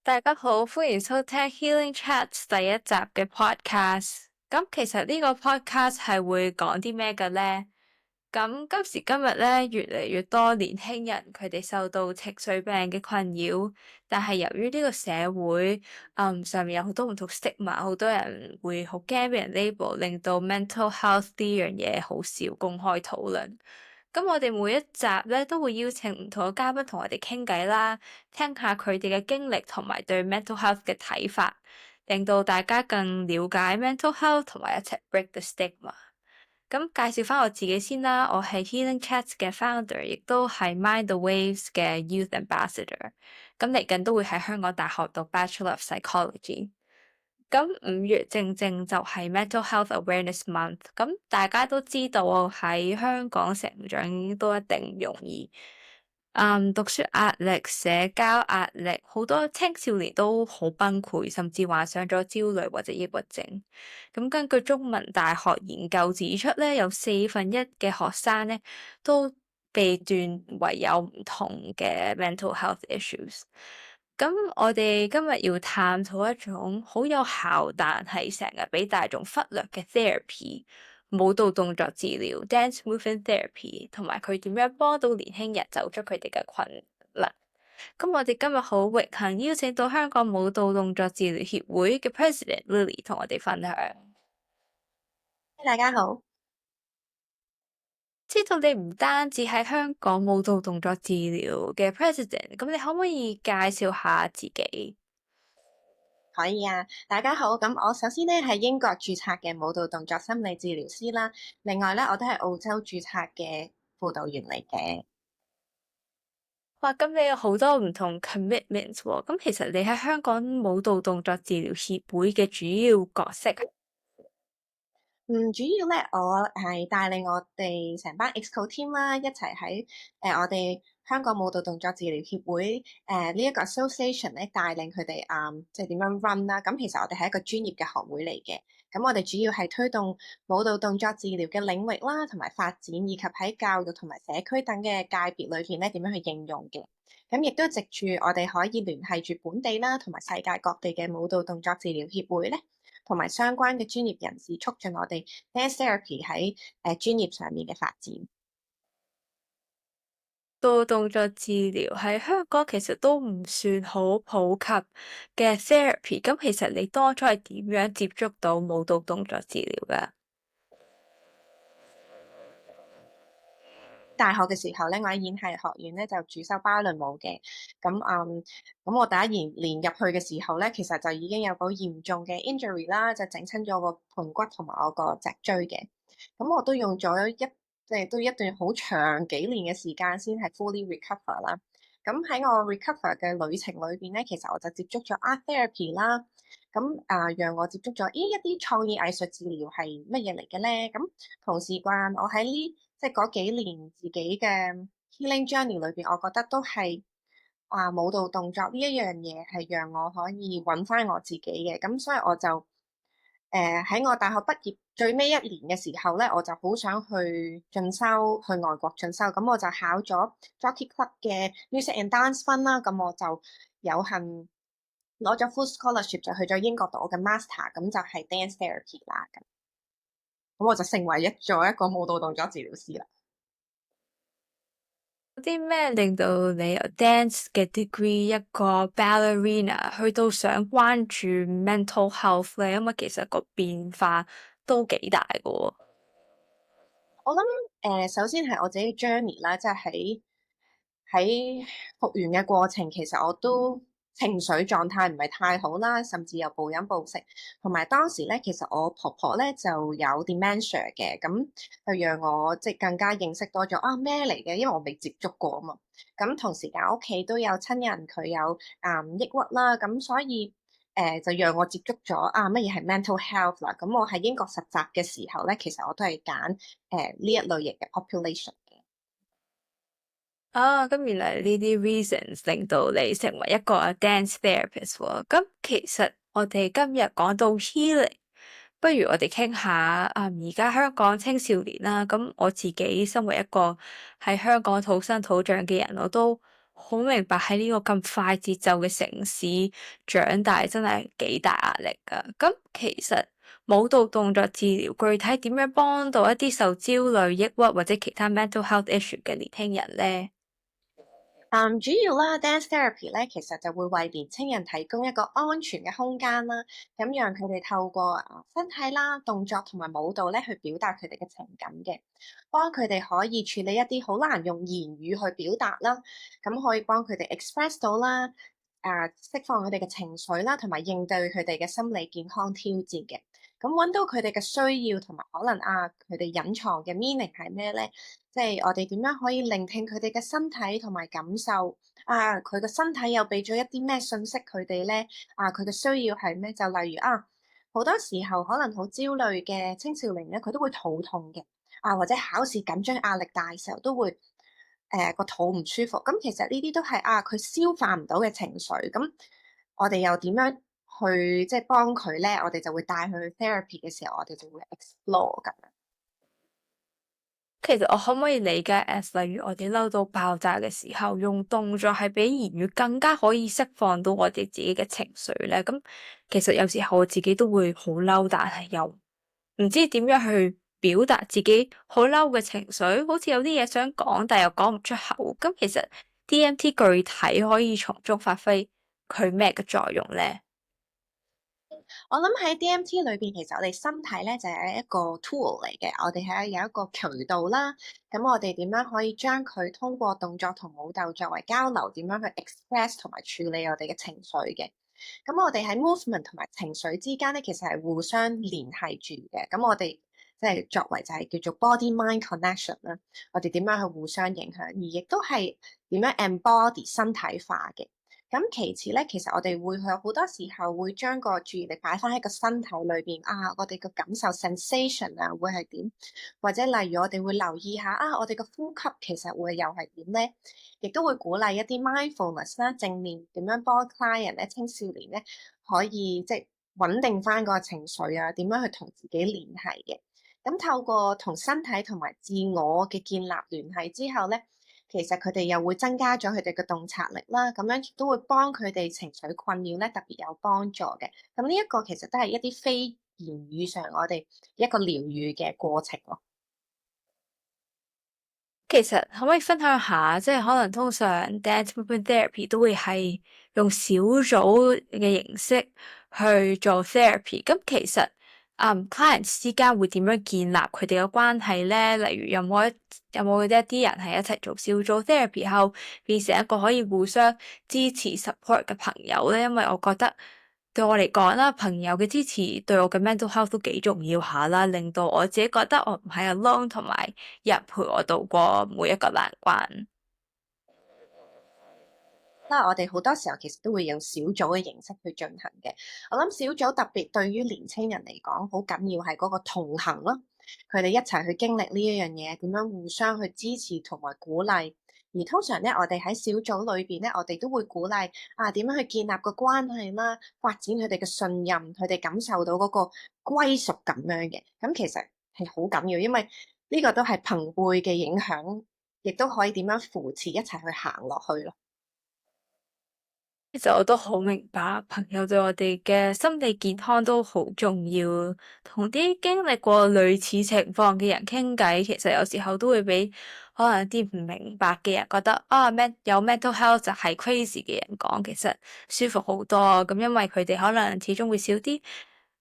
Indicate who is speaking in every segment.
Speaker 1: 大家好，歡迎收聽 Healing Chats 第一集嘅 podcast。咁其實呢個 podcast 係會講啲咩嘅呢？咁今時今日咧，越嚟越多年輕人佢哋受到情緒病嘅困擾，但係由於呢個社會上面有好多唔同 stigma，好多人會好驚俾人 label，令到 mental health 呢樣嘢好少公開討論。咁我哋每一集咧都會邀請唔同嘅嘉賓同我哋傾偈啦，聽下佢哋嘅經歷同埋對 mental health 嘅睇法，令到大家更了解 mental health 同埋一齊 break the stigma。咁介紹翻我自己先啦，我係 Healing Chats 嘅 founder，亦都係 Mind the Waves 嘅 Youth Ambassador。咁嚟緊都會喺香港大學讀 Bachelor of Psychology。咁5月正正就係 Mental Health Awareness Month，咁大家都知道喺香港成長都一定唔容易。讀書壓力、社交壓力，好多青少年都好崩潰，甚至患上咗焦慮或者抑鬱症。咁根據中文大學研究指出咧，有1/4嘅學生咧都被斷為有唔同嘅 mental health issues。咁我哋今日要探討一種好有效，但係成日俾大眾忽略嘅 therapy，舞蹈動作治療 （dance movement therapy），同埋佢點樣幫到年輕人走出佢哋嘅困難。咁我哋今日好榮幸邀請到香港舞蹈動作治療協會嘅 President Lily 同我哋分享。
Speaker 2: 大家好。
Speaker 1: 知道你唔單止喺香港舞蹈動作治療嘅 President，咁你可唔可以介紹下自己？
Speaker 2: 可以啊，大家好。咁我首先咧係英國註冊嘅舞蹈動作心理治療師啦，另外咧我都係澳洲註冊嘅輔導員嚟嘅。
Speaker 1: 哇，咁你有好多唔同 commitments 喎。咁其實你喺香港舞蹈動作治療協會嘅主要角色係？
Speaker 2: 主要咧我係帶領我哋成班 EXCO team 啦，一齊喺我哋香港舞蹈動作治療協會呢一個 association 咧，帶領佢哋即係點樣 run 啦。咁其實我哋係一個專業嘅學會嚟嘅。咁我哋主要係推動舞蹈動作治療嘅領域啦，同埋發展，以及喺教育同埋社區等嘅界別裏邊咧點樣去應用嘅。咁亦都藉住我哋可以聯繫住本地啦，同埋世界各地嘅舞蹈動作治療協會咧，同埋相關嘅專業人士，促進我哋 dance therapy 喺專業上面嘅發展。
Speaker 1: 舞蹈動作治療喺香港其實都唔算好普及嘅 therapy。咁其實你當初係點樣接觸到舞蹈動作治療㗎？
Speaker 2: 大學嘅時候咧，我喺演藝學院咧就主修芭蕾舞嘅。咁我第一年入去嘅時候咧，其實就已經有個嚴重嘅 injury 啦，就整親咗我個盤骨同埋我個脊椎嘅。咁我都用咗即係都一段好長幾年嘅時間先係 fully recover 啦。咁喺我 recover 嘅旅程裏邊咧，其實我就接觸咗 art therapy 啦。讓我接觸咗一啲創意藝術治療係乜嘢嚟嘅咧？咁同時間我喺即係嗰幾年自己嘅 healing journey 裏邊，我覺得都係舞蹈動作呢一樣嘢係讓我可以揾翻我自己嘅。咁所以我就喺我大學畢業最尾一年嘅時候咧，我就好想去進修，去外國進修。咁我就考咗 Jockey Club 嘅 Music and Dance 分啦。咁我就有幸攞咗 full scholarship 就去咗英國讀我嘅 master，咁就係 dance therapy 啦。咁我就成為咗一個舞蹈動作治療師啦。
Speaker 1: 有啲咩令到你由 dance 嘅 degree 一個 ballerina 去到想關注 mental health 咧？因為其實個變化都幾大㗎喎。
Speaker 2: 我諗首先係我自己 journey 啦，即係喺復原嘅過程，其實我都情緒狀態唔係太好啦，甚至有暴飲暴食，同埋當時咧，其實我婆婆咧就有 dementia 嘅，咁就讓我即係更加認識多咗咩嚟嘅，因為我未接觸過啊嘛。咁同時間屋企都有親人佢有抑鬱啦，咁所以就讓我接觸咗乜嘢係 mental health 啦。咁我喺英國實習嘅時候咧，其實我都係揀呢一類型嘅 population。
Speaker 1: 咁原來呢啲 reasons 令到你成為一個 dance therapist 喎。咁其實我哋今日講到 healing，不如我哋傾下而家香港青少年啦。咁我自己身為一個喺香港土生土長嘅人，我都好明白喺呢個咁快節奏嘅城市長大真係幾大壓力㗎。咁其實舞蹈動作治療具體點樣幫到一啲受焦慮、抑鬱或者其他 mental health issue 嘅年輕人呢？
Speaker 2: 主要啦，dance therapy 咧，其實就會為年青人提供一個安全嘅空間啦，咁讓佢哋透過身體啦、動作同埋舞蹈咧去表達佢哋嘅情感嘅，幫佢哋可以處理一啲好難用言語去表達啦，咁可以幫佢哋 express 到啦，釋放佢哋嘅情緒啦，同埋應對佢哋嘅心理健康挑戰嘅，咁揾到佢哋嘅需要同埋可能佢哋隱藏嘅 meaning 係咩咧？即係我哋點樣可以聆聽佢哋嘅身體同埋感受佢個身體又俾咗一啲咩信息佢哋咧？佢嘅需要係咩？就例如好多時候可能好焦慮嘅青少年咧，佢都會肚痛嘅，或者考試緊張壓力大嘅時候都會個肚唔舒服。咁其實呢啲都係佢消化唔到嘅情緒。咁我哋又點樣去即係幫佢咧？我哋就會帶佢去 therapy 嘅時候，我哋就會 explore 咁樣。
Speaker 1: 其實我可唔可以理解 as 例如我哋嬲到爆炸嘅時候，用動作係比言語更加可以釋放到我哋自己嘅情緒咧？咁其實有時候我自己都會好嬲，但係又唔知點樣去表達自己好嬲嘅情緒，好似有啲嘢想講，但又講唔出口。咁其實 DMT 具體可以從中發揮佢咩嘅作用咧？
Speaker 2: 我諗喺 DMT 裏邊，其實我哋身體咧就係一個 tool 嚟嘅，我哋係有一個渠道啦。咁我哋點樣可以將佢通過動作同舞蹈作為交流，點樣去 express 同埋處理我哋嘅情緒嘅？咁我哋喺 movement 同埋情緒之間咧，其實係互相聯繫住嘅。咁我哋即係作為就係叫做 body mind connection 啦。我哋點樣去互相影響，而亦都係點樣 embody 身體化嘅。咁其次咧，其實我哋會有好多時候會將個注意力擺翻喺個身體裏邊我哋個感受 sensation 會係點？或者例如我哋會留意下我哋個呼吸其實會又係點咧？亦都會鼓勵一啲 mindfulness 啦，正面點樣幫 client 咧、青少年咧可以即係穩定翻個情緒點樣去同自己聯繫嘅？咁透過同身體同埋自我嘅建立聯繫之後咧。其實佢哋又會增加咗佢哋嘅洞察力啦，咁樣亦都會幫佢哋情緒困擾咧特別有幫助嘅。咁呢一個其實都係一啲非言語上我哋一個療愈嘅過程咯。
Speaker 1: 其實可唔可以分享下，即係可能通常 dance movement therapy 都會係用小組嘅形式去做 therapy。咁其實clients 之間會點樣建立佢哋嘅關係咧？例如有冇一啲人係一齊做小組 therapy 後變成一個可以互相支持 support 嘅朋友咧？因為我覺得對我嚟講啦，朋友嘅支持對我嘅 mental health 都幾重要下啦，令到我自己覺得我唔係 alone，同埋有人陪我度過每一個難關。
Speaker 2: 我哋好多時候其實都會用小組嘅形式去進行嘅。我諗小組特別對於年青人嚟講，好緊要係嗰個同行咯。佢哋一齊去經歷呢一樣嘢，點樣互相去支持同埋鼓勵。而通常咧，我哋喺小組裏邊咧，我哋都會鼓勵點樣去建立個關係啦，發展佢哋嘅信任，佢哋感受到嗰個歸屬感樣嘅。咁其實係好緊要，因為呢個都係朋輩嘅影響，亦都可以點樣扶持一齊去行落去咯。
Speaker 1: 其實我都好明白，朋友對我哋嘅心理健康都好重要。同啲經歷過類似情況嘅人傾偈，其實有時候都會俾可能啲唔明白嘅人覺得有 mental health 就係 crazy 嘅人講，其實舒服好多。咁因為佢哋可能始終會少啲批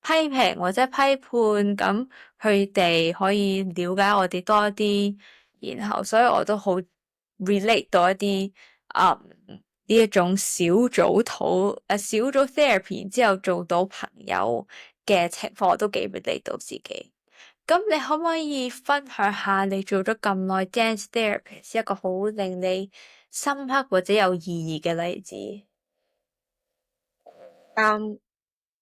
Speaker 1: 評或者批判，咁佢哋可以了解我哋多啲，然後所以我都好 relate 到一啲呢一種小組 therapy 然之後做到朋友嘅情況，我都幾 relate 到自己。咁你可唔可以分享下你做咗咁耐 dance therapist 一個好令你深刻或者有意義嘅例子？
Speaker 2: 嗯。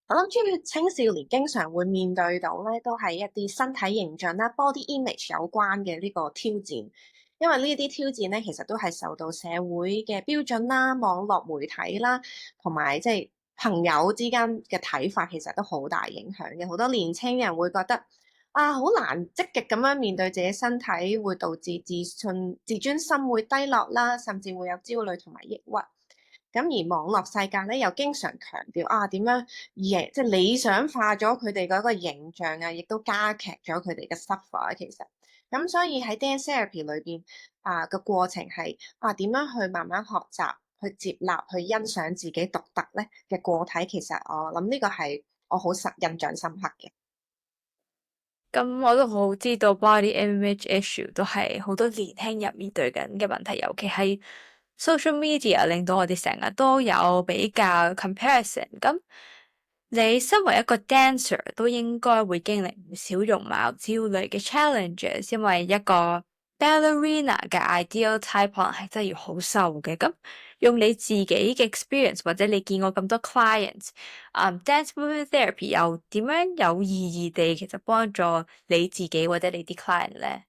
Speaker 2: 我諗主要青少年經常會面對到咧，都係一啲身體形象啦、body image 有關嘅呢個挑戰。因為呢啲挑戰咧，其實都係受到社會嘅標準啦、網絡媒體啦，同埋即係朋友之間嘅睇法，其實都好大影響嘅。好多年青人會覺得好難積極咁樣面對自己身體，會導致自信、自尊心會低落啦，甚至會有焦慮同埋抑鬱。咁而網絡世界咧，又經常強調點樣即係理想化咗佢哋嗰個形象啊，亦都加劇咗佢哋嘅 suffer 其實。咁所以喺 dance therapy 裏邊個過程係點樣去慢慢學習、去接納、去欣賞自己獨特咧嘅個體，其實我諗呢個係我好印象深刻嘅。
Speaker 1: 咁我都好知道 body image issue 都係好多年輕人面對緊嘅問題，尤其係 social media 令到我哋成日都有比較 comparison。咁你身為一個 dancer 都應該會經歷唔少容貌焦慮嘅 challenges，因為一個 ballerina 嘅 ideal type 可能係真係要好瘦嘅。咁用你自己嘅 experience 或者你見過咁多 clients，dance movement therapy 又點樣有意義地其實幫助你自己或者你啲 client 咧？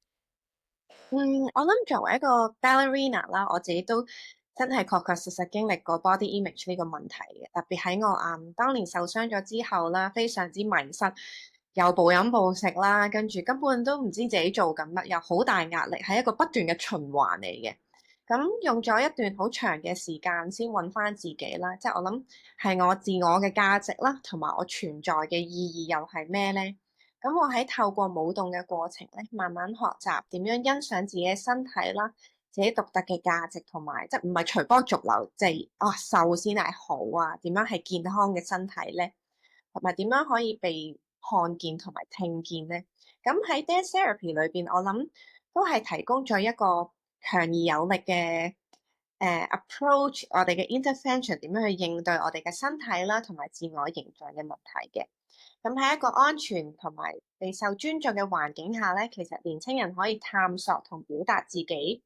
Speaker 2: 我諗作為一個 ballerina 啦，我自己都真係確確實實經歷過 body image 呢個問題嘅，特別喺我當年受傷咗之後啦，非常之迷失，又暴飲暴食啦，跟住根本都唔知自己做緊乜，又好大壓力，係一個不斷嘅循環嚟嘅。咁用咗一段好長嘅時間先揾翻自己啦，即係我諗係我自我嘅價值啦，同埋我存在嘅意義又係咩咧？咁我喺透過舞動嘅過程咧，慢慢學習點樣欣賞自己嘅身體啦，自己獨特嘅價值同埋，即係唔係隨波逐流，即係瘦先係好啊？點樣係健康嘅身體咧？同埋點樣可以被看見同埋聽見咧？咁喺 dance therapy 裏邊，我諗都係提供咗一個強而有力嘅approach，我哋嘅 intervention 點樣去應對我哋嘅身體啦，同埋自我形象嘅問題嘅。咁喺一個安全同埋備受尊重嘅環境下咧，其實年青人可以探索同表達自己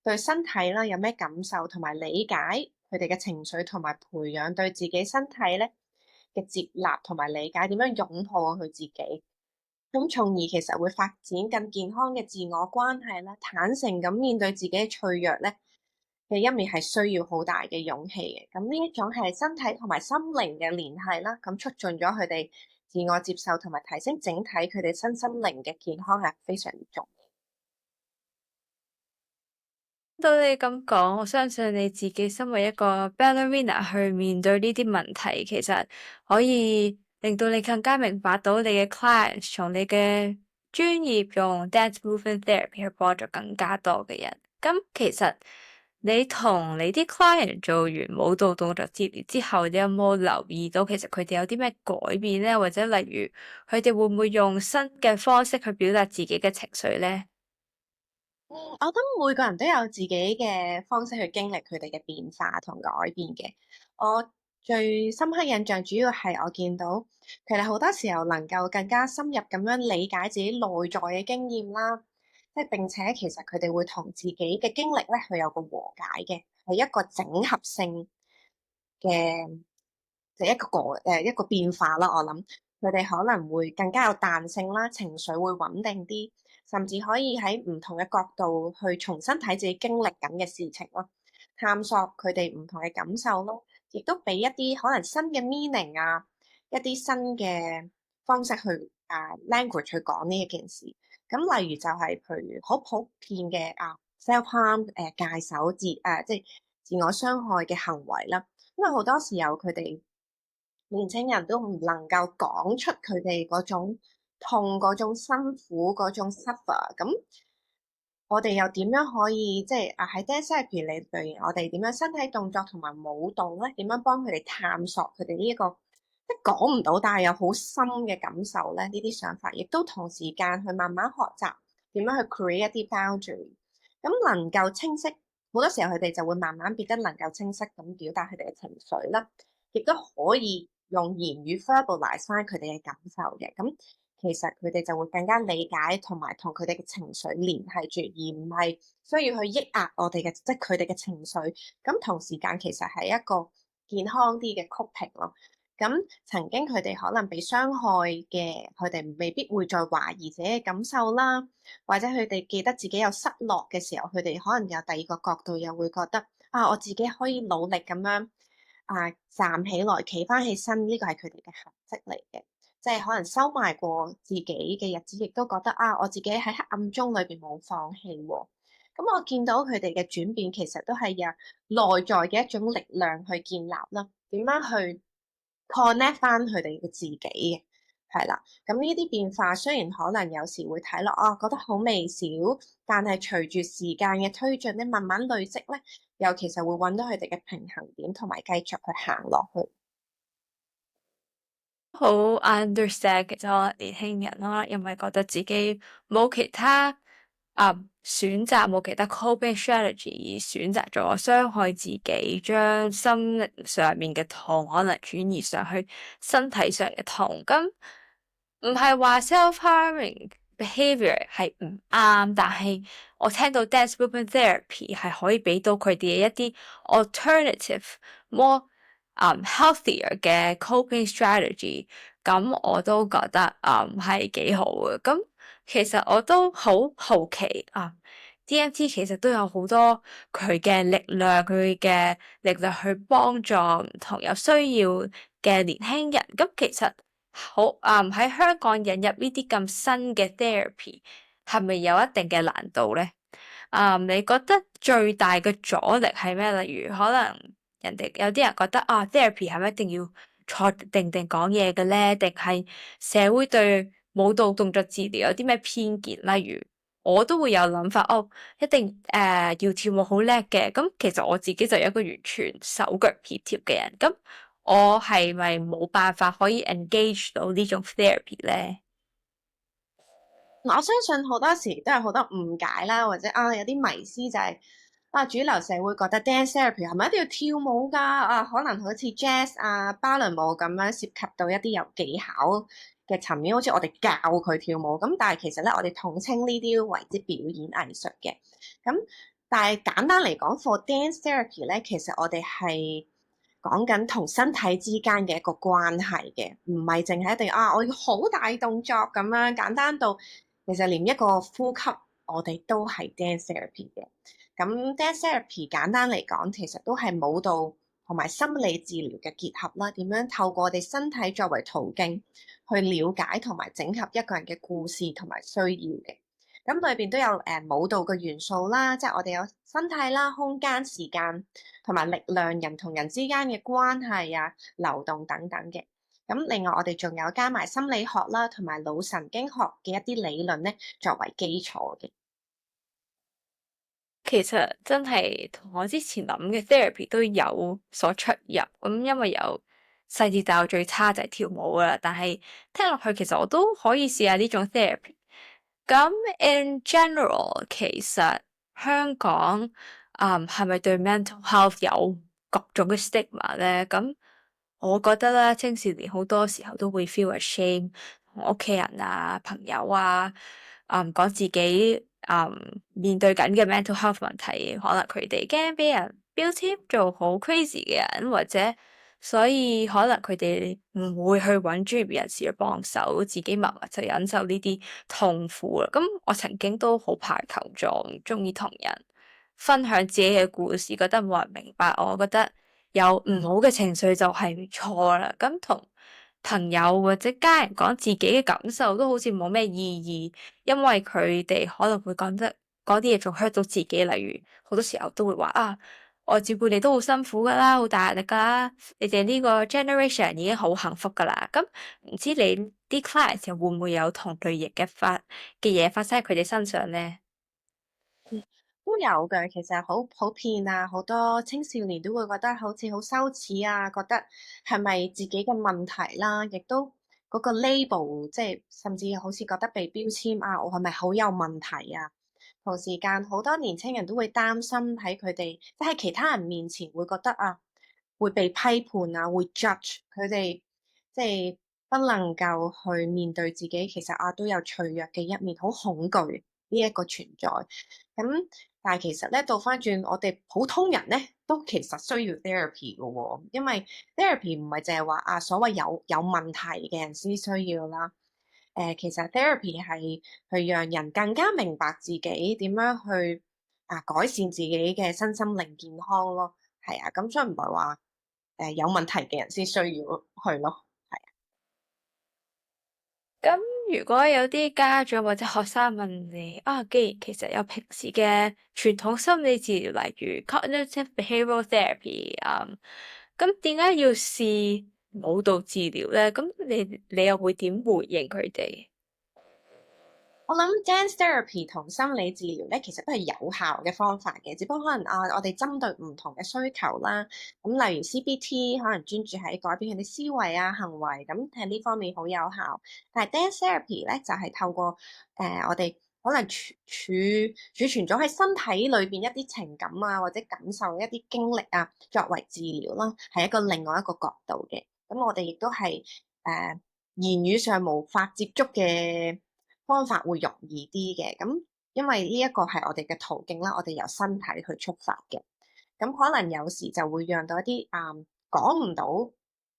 Speaker 2: 對身體啦有咩感受，同埋理解佢哋嘅情緒，同埋培養對自己身體咧嘅接納同埋理解，點樣擁抱佢自己。咁從而其實會發展更健康嘅自我關係啦，坦誠咁面對自己嘅脆弱咧嘅一面係需要好大嘅勇氣嘅。咁呢一種係身體同埋心靈嘅聯繫啦，咁促進咗佢哋自我接受同埋提升整體佢哋身心靈嘅健康係非常重要。
Speaker 1: 到你咁講，我相信你自己身為一個 ballerina 去面對呢啲問題，其實可以令到你更加明白到你嘅 clients 從你嘅專業用 dance movement therapy 去幫助更加多嘅人。咁其實你同你啲 client 做完舞蹈動作治療之後，你有冇留意到其實佢哋有啲咩改變咧？或者例如佢哋會唔會用新嘅方式去表達自己嘅情緒咧？
Speaker 2: 我覺得每個人都有自己嘅方式去經歷佢哋嘅變化同改變嘅。我最深刻印象主要係我見到佢哋好多時候能夠更加深入咁樣理解自己內在嘅經驗啦，即係並且其實佢哋會同自己嘅經歷咧，去有個和解嘅，係一個整合性嘅，就一個變化啦。我諗佢哋可能會更加有彈性啦，情緒會穩定啲，甚至可以喺唔同嘅角度去重新睇自己經歷緊嘅事情咯，探索佢哋唔同嘅感受咯，亦都俾一啲可能新嘅 meaning 一啲新嘅方式去language 去講呢一件事。咁例如就係譬如好普遍嘅self harm 戒手即係自我傷害嘅行為啦。因為好多時候佢哋年青人都唔能夠講出佢哋嗰種痛、嗰種辛苦、嗰種 suffer，咁我哋又點樣可以即係喺 dance therapy 裏邊，我哋點樣身體動作同埋舞動咧？點樣幫佢哋探索佢哋呢一個即係講唔到，但係有好深嘅感受咧？呢啲想法，亦都同時間去慢慢學習點樣去 create 一啲 boundary，咁能夠清晰，好多時候佢哋就會慢慢變得能夠清晰咁表達佢哋嘅情緒啦，亦都可以用言語 verbalize 翻佢哋嘅感受嘅。咁其實佢哋就會更加理解同埋同佢哋嘅情緒聯繫住，而唔係需要去抑壓我哋嘅即係佢哋嘅情緒。咁同時間其實係一個健康啲嘅 coping 咯。咁曾經佢哋可能被傷害嘅，佢哋未必會再懷疑自己嘅感受啦，或者佢哋記得自己有失落嘅時候，佢哋可能有第二個角度，又會覺得我自己可以努力咁樣站起來，企翻起身，呢個係佢哋嘅痕跡嚟嘅。即係可能收埋過自己嘅日子，亦都覺得啊，我自己喺黑暗中裏邊冇放棄喎。咁我見到佢哋嘅轉變，其實都係由內在嘅一種力量去建立啦。點樣去 connect 翻佢哋嘅自己嘅，係啦。咁呢啲變化雖然可能有時會睇落啊，覺得好微小，但係隨住時間嘅推進咧，慢慢累積咧，又其實會揾到佢哋嘅平衡點，同埋繼續去行落去。
Speaker 1: 好 understand 其實可能年輕人啦，因為覺得自己冇其他選擇，冇其他 coping strategy 而選擇咗傷害自己，將心靈上面嘅痛可能轉移上去身體上嘅痛。咁唔係話 self-harming behavior 係唔啱，但係我聽到 dance movement therapy 係可以俾到佢哋一啲 alternative more healthier 嘅 coping strategy，咁我都覺得係幾好嘅。咁其實我都好好奇DMT 其實都有好多佢嘅力量，佢嘅力量去幫助唔同有需要嘅年輕人。咁其實好喺香港引入呢啲咁新嘅 therapy，係咪有一定嘅難度咧？你覺得最大嘅阻力係咩？例如可能人哋有啲人覺得therapy 係咪一定要坐定定講嘢嘅咧？定係社會對舞蹈動作治療有啲咩偏見？例如我都會有諗法，一定要跳舞好叻嘅。咁其實我自己就有一個完全手腳協調嘅人，咁我係咪冇辦法可以 engage 到呢種 therapy 咧？
Speaker 2: 我相信好多時都有好多誤解啦，或者有啲迷思就係主流社會覺得 dance therapy 係咪一定要跳舞㗎？可能好似 jazz 芭蕾舞咁樣涉及到一啲有技巧嘅層面，好似我哋教佢跳舞咁。但係其實咧，我哋統稱呢啲為之表演藝術嘅。咁但係簡單嚟講，for dance therapy 咧，其實我哋係講緊同身體之間嘅一個關係嘅，唔係淨係一定我要好大動作咁樣，簡單到其實連一個呼吸我哋都係 dance therapy 嘅。咁 dance therapy 簡單嚟講，其實都係舞蹈同埋心理治療嘅結合啦。點樣透過我哋身體作為途徑去了解同埋整合一個人嘅故事同埋需要嘅。咁裏邊都有舞蹈嘅元素啦，即係我哋有身體啦、空間、時間同埋力量、人同人之間嘅關係流動等等嘅。咁另外我哋仲有加埋心理學啦，同埋腦神經學嘅一啲理論咧，作為基礎嘅。
Speaker 1: 其實真係同我之前諗嘅 therapy 都有所出入，咁因為有細節，但我最差就係跳舞啦。但係聽落去，其實我都可以試下呢種 therapy。咁 in general，其實香港係咪對 mental health 有各種嘅 stigma 咧？咁我覺得咧，青少年好多時候都會 feel ashamed，同屋企人朋友講自己面對緊嘅 mental health 問題，可能佢哋驚俾人標籤做好 crazy 嘅人，或者所以可能佢哋唔會去揾專業人士去幫手，自己默默就忍受呢啲痛苦啦。咁我曾經都好怕求助，唔中意同人分享自己嘅故事，覺得冇人明白我，覺得有唔好嘅情緒就係錯啦。咁同朋友或者家人講自己嘅感受都好似冇咩意義，因為佢哋可能會覺得嗰啲嘢仲 hurt 到自己。例如好多時候都會話我照顧你都好辛苦噶啦，好大壓力噶啦，你哋呢個 generation 已經好幸福噶啦。咁唔知你啲 clients 又會唔會有同類型嘅嘢發生喺佢哋身上咧？
Speaker 2: 都有嘅，其實好普遍好多青少年都會覺得好似好羞恥覺得係咪自己嘅問題啦，亦都嗰個 label，即係甚至好似覺得被標籤我係咪好有問題啊？同時間好多年青人都會擔心喺佢哋即係其他人面前會覺得會被批判會 judge 佢哋，即係不能夠去面對自己，其實都有脆弱嘅一面，好恐懼呢一個存在。咁但係其實咧，倒翻轉我哋普通人咧，都其實需要 therapy 嘅喎，因為 therapy 唔係淨係話所謂有問題嘅人先需要啦。其實 therapy 係去讓人更加明白自己點樣去改善自己嘅身心靈健康咯。係咁所以唔係話有問題嘅人先需要去咯。
Speaker 1: 咁如果有啲家長或者學生問你啊，既然其實有平時嘅傳統心理治療，例如 cognitive behavioral therapy，咁點解要試舞蹈治療咧？咁你又會點回應佢哋？
Speaker 2: 我諗 dance therapy 同心理治療咧，其實都係有效嘅方法嘅，只不過可能我哋針對唔同嘅需求啦。咁例如 CBT 可能專注喺改變佢哋思維啊、行為，咁喺呢方面好有效。但係 dance therapy 咧，就係透過我哋可能儲存咗喺身體裏邊一啲情感啊，或者感受一啲經歷啊，作為治療啦，係一個另外一個角度嘅。咁我哋亦都係言語上無法接觸嘅方法會容易啲嘅，咁因為呢一個係我哋嘅途徑啦，我哋由身體去出發嘅，咁可能有時就會讓到一啲講唔到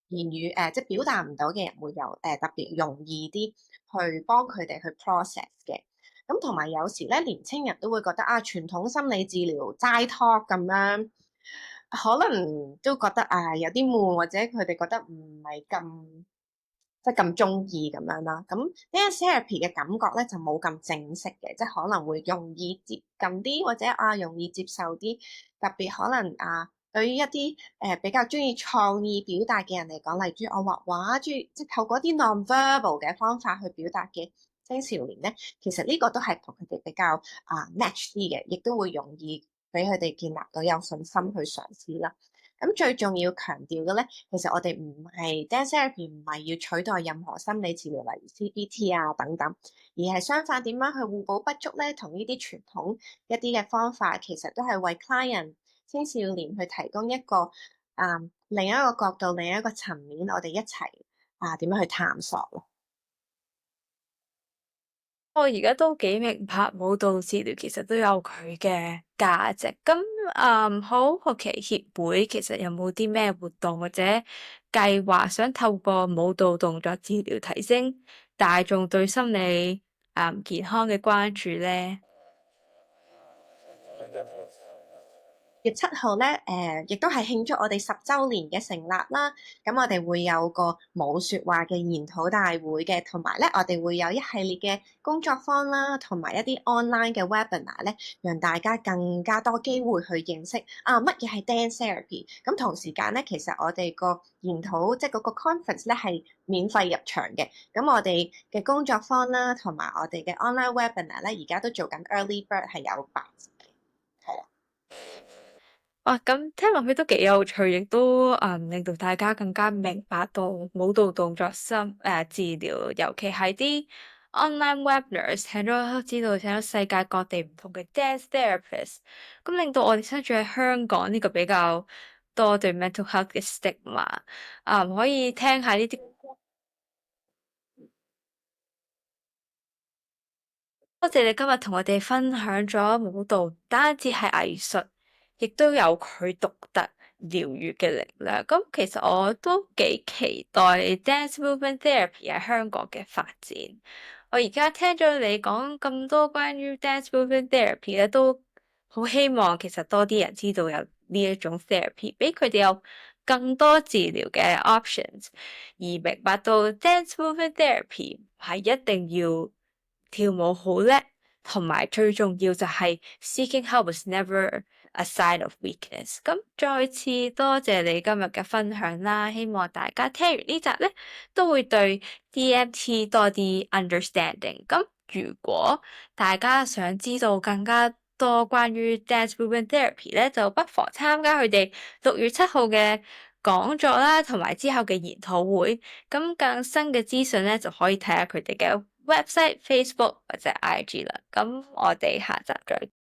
Speaker 2: 言語即係表達唔到嘅人會有特別容易啲去幫佢哋去 process 嘅，咁同埋有時咧年青人都會覺得傳統心理治療齋 talk 咁樣，可能都覺得有啲悶，或者佢哋覺得唔係咁。即係咁中意咁樣啦，咁 dance therapy 嘅感覺咧就冇咁正式嘅，即係可能會容易接近啲，或者容易接受啲。特別可能對於一啲比較中意創意表達嘅人嚟講，例如我畫畫，中意即係透過啲 non-verbal 嘅方法去表達嘅青少年咧，其實呢個都係同佢哋比較match 啲嘅，亦都會容易俾佢哋建立到有信心去嘗試啦。咁最重要強調嘅咧，其實我哋唔係 dance therapy 唔係要取代任何心理治療，例如 CBT 等等，而係相反點樣去互補不足咧，同呢啲傳統一啲嘅方法，其實都係為 client 青少年去提供一個另一個角度、另一個層面，我哋一齊點樣去探索咯。
Speaker 1: 我而家都幾明白舞蹈治療其實都有佢嘅價值。咁好奇協會其實有冇啲咩活動或者計劃想透過舞蹈動作治療提升大眾對心理健康嘅關注咧？7
Speaker 2: 號咧，亦都係慶祝我哋10週年嘅成立啦。咁我哋會有個冇說話嘅研討大會嘅，同埋咧我哋會有一系列嘅工作坊啦，同埋一啲 online 嘅 webinar 咧，讓大家更加多機會去認識乜嘢係 dance therapy。咁同時間咧，其實我哋個研討即係嗰個 conference 咧係免費入場嘅。咁我哋嘅工作坊啦，同埋我哋嘅 online webinar 咧，而家都做緊 early bird 係有8折嘅，係啦。
Speaker 1: 哇，咁聽落去都幾有趣，亦都令到大家更加明白到舞蹈動作治療，尤其係啲 online webinars，請咗世界各地唔同嘅 dance therapist，咁令到我哋身處喺香港呢個比較多對 mental health 嘅 stigma，可以聽下呢啲。多謝你今日同我哋分享咗舞蹈，單止係藝術，亦都有佢獨特療愈嘅力量。咁其實我都幾期待 dance movement therapy 喺香港嘅發展。我而家聽咗你講咁多關於 dance movement therapy 咧，都好希望其實多啲人知道有呢一種 therapy，俾佢哋有更多治療嘅 options，而明白到 dance movement therapy 係一定要跳舞好叻，同埋最重要就係 seeking help is never a sign of weakness。咁再次多謝你今日嘅分享啦，希望大家聽完呢集咧都會對 DMT 多啲 understanding。咁如果大家想知道更加多關於 dance movement therapy 咧，就不妨參加佢哋6月7號嘅講座啦，同埋之後嘅研討會。咁更新嘅資訊咧，就可以睇下佢哋嘅website、Facebook 或者 IG 啦。咁我哋下集再見。